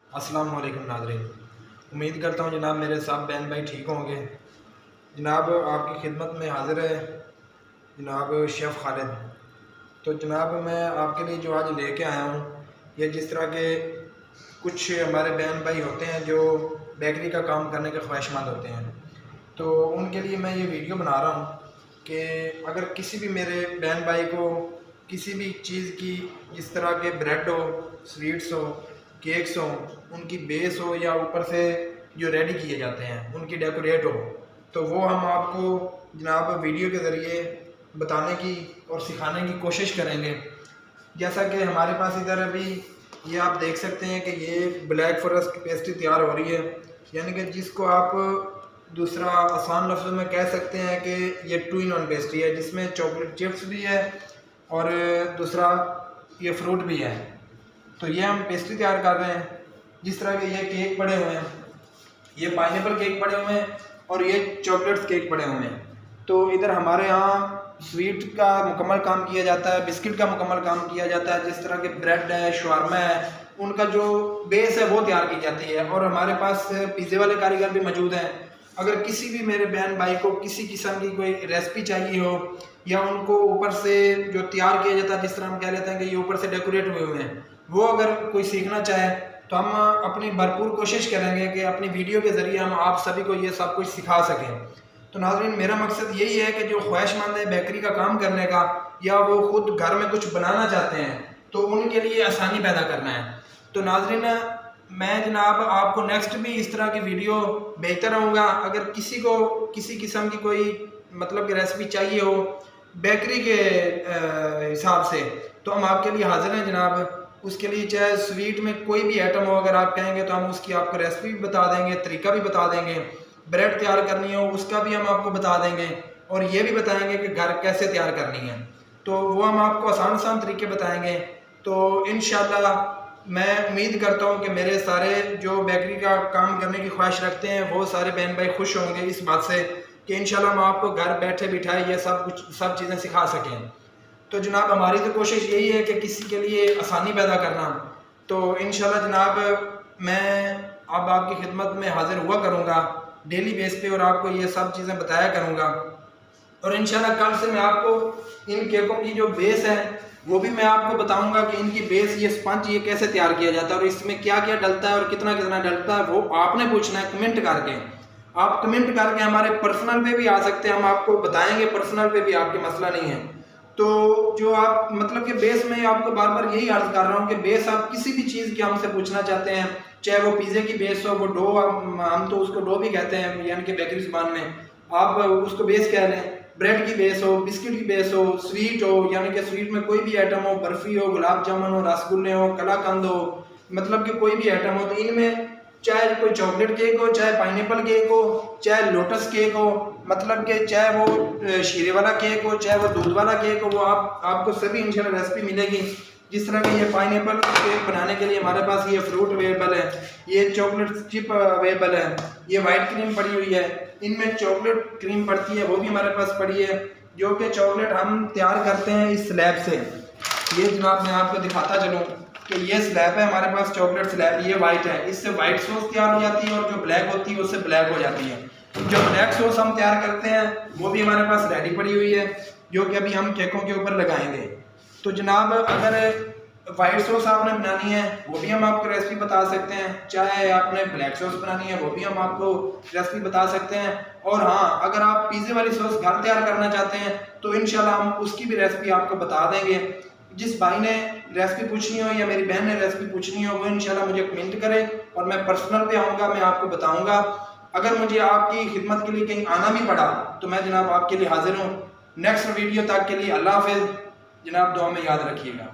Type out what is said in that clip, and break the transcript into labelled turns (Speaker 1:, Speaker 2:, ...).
Speaker 1: अस्सलाम वालेकुम नाज़रीन। उम्मीद करता हूँ जनाब मेरे सब बहन भाई ठीक होंगे। जनाब आपकी खिदमत में हाज़िर है जनाब शेफ़ खालिद। तो जनाब मैं आपके लिए जो आज लेके आया हूँ, ये जिस तरह के कुछ हमारे बहन भाई होते हैं जो बेकरी का काम करने के ख्वाहिशमंद होते हैं, तो उनके लिए मैं ये वीडियो बना रहा हूँ कि अगर किसी भी मेरे बहन भाई को किसी भी चीज़ की, जिस तरह के ब्रेड हो, स्वीट्स हो, केक्स हो, उनकी बेस हो या ऊपर से जो रेडी किए जाते हैं उनकी डेकोरेट हो, तो वो हम आपको जनाब वीडियो के ज़रिए बताने की और सिखाने की कोशिश करेंगे। जैसा कि हमारे पास इधर अभी ये आप देख सकते हैं कि ये ब्लैक फॉरेस्ट की पेस्ट्री तैयार हो रही है, यानी कि जिसको आप दूसरा आसान लफ्ज़ों में कह सकते हैं कि ये 2 in 1 पेस्ट्री है, जिसमें चॉकलेट चिप्स भी है और दूसरा ये फ्रूट भी है। तो ये हम पेस्ट्री तैयार कर रहे हैं। जिस तरह के ये केक पड़े हुए हैं, ये पाइनएप्पल केक पड़े हुए हैं और ये चॉकलेट्स केक पड़े हुए हैं। तो इधर हमारे यहाँ स्वीट का मुकम्मल काम किया जाता है, बिस्किट का मुकम्मल काम किया जाता है। जिस तरह के ब्रेड है, शवारमा है, उनका जो बेस है वो तैयार की जाती है। और हमारे पास पिज़्ज़े वाले कारीगर भी मौजूद हैं। अगर किसी भी मेरे बहन भाई को किसी किस्म की कोई रेसिपी चाहिए हो या उनको ऊपर से जो तैयार किया जाता है, जिस तरह हम कह लेते हैं कि ये ऊपर से डेकोरेट हुए हुए हैं, वो अगर कोई सीखना चाहे तो हम अपनी भरपूर कोशिश करेंगे कि अपनी वीडियो के ज़रिए हम आप सभी को ये सब कुछ सिखा सकें। तो नाज़रीन, मेरा मकसद यही है कि जो ख्वाहिशमंद है बेकरी का काम करने का या वो खुद घर में कुछ बनाना चाहते हैं, तो उनके लिए आसानी पैदा करना है। तो नाज़रीन, मैं जनाब आपको नेक्स्ट भी इस तरह की वीडियो भेजता रहूँगा। अगर किसी को किसी किस्म की कोई मतलब की रेसिपी चाहिए हो बेकरी के हिसाब से, तो हम आपके लिए हाजिर हैं जनाब। उसके लिए चाहे स्वीट में कोई भी आइटम हो, अगर आप कहेंगे तो हम उसकी आपको रेसिपी भी बता देंगे, तरीका भी बता देंगे। ब्रेड तैयार करनी हो उसका भी हम आपको बता देंगे और ये भी बताएंगे कि घर कैसे तैयार करनी है, तो वो हम आपको आसान आसान तरीके बताएंगे। तो इंशाल्लाह मैं उम्मीद करता हूँ कि मेरे सारे जो बेकरी का काम करने की ख्वाहिश रखते हैं वो सारे बहन भाई खुश होंगे इस बात से कि इंशाल्लाह हम आपको घर बैठे बिठाए ये सब चीज़ें सिखा सकें। तो जनाब हमारी तो कोशिश यही है कि किसी के लिए आसानी पैदा करना। तो इंशाल्लाह जनाब मैं अब आपकी खिदमत में हाजिर हुआ करूँगा डेली बेस पे और आपको ये सब चीज़ें बताया करूँगा। और इंशाल्लाह कल से मैं आपको इन केकों की जो बेस है वो भी मैं आपको बताऊंगा कि इनकी बेस, ये स्पंज, ये कैसे तैयार किया जाता है और इसमें क्या क्या डलता है और कितना कितना डलता है, वो आपने पूछना है कमेंट करके। आप कमेंट करके हमारे पर्सनल पे भी आ सकते हैं, हम आपको बताएंगे पर्सनल पे भी, आपके मसला नहीं है। तो जो आप मतलब कि बेस में आपको बार बार यही अर्ज कर रहा हूँ कि बेस आप किसी भी चीज़ की हमसे पूछना चाहते हैं, चाहे वो पिज़्ज़े की बेस हो, वो डो, हम तो उसको डो भी कहते हैं यानी कि बेकरी ज़बान में, आप उसको बेस कह लें। ब्रेड की बेस हो, बिस्किट की बेस हो, स्वीट हो यानी कि स्वीट में कोई भी आइटम हो, बर्फ़ी हो, गुलाब जामुन हो, रसगुल्ले हो, कलाकंद हो, मतलब कि कोई भी आइटम हो, तो इनमें चाहे कोई चॉकलेट केक हो, चाहे पाइनएप्पल केक हो, चाहे लोटस केक हो, मतलब कि चाहे वो शीरे वाला केक हो, चाहे वो दूध वाला केक हो, वो आपको सभी इंशाल्लाह रेसिपी मिलेगी। जिस तरह के ये पाइनएप्पल केक बनाने के लिए हमारे पास ये फ्रूट अवेलेबल है, ये चॉकलेट चिप अवेलेबल है, ये वाइट क्रीम पड़ी हुई है, इनमें चॉकलेट क्रीम पड़ती है वो भी हमारे पास पड़ी है, जो कि चॉकलेट हम तैयार करते हैं इस स्लैब से। ये जनाब मैं आपको दिखाता चलूँ कि ये स्लैब है हमारे पास, चॉकलेट स्लैब, ये वाइट है, इससे वाइट सॉस तैयार हो जाती है और जो ब्लैक होती है उससे ब्लैक हो जाती है। जो ब्लैक सॉस हम तैयार करते हैं वो भी हमारे पास रेडी पड़ी हुई है, जो कि अभी हम केकों के ऊपर लगाएंगे। तो जनाब अगर वाइट सॉस आपने बनानी है वो भी हम आपको रेसिपी बता सकते हैं, चाहे आपने ब्लैक सॉस बनानी है वो भी हम आपको रेसिपी बता सकते हैं। और हाँ, अगर आप पिज़्ज़े वाली सॉस घर तैयार करना चाहते हैं तो इंशाल्लाह हम उसकी भी रेसिपी आपको बता देंगे। जिस भाई ने रेसिपी पूछनी हो या मेरी बहन ने रेसिपी पूछनी हो वो इंशाल्लाह मुझे कमेंट करे और मैं पर्सनल पे आऊँगा, मैं आपको बताऊँगा। अगर मुझे आपकी खिदमत के लिए कहीं आना भी पड़ा तो मैं जनाब आपके लिए हाजिर हूँ। नेक्स्ट वीडियो तक के लिए अल्लाह हाफिज़ जनाब, दुआ में याद रखिएगा।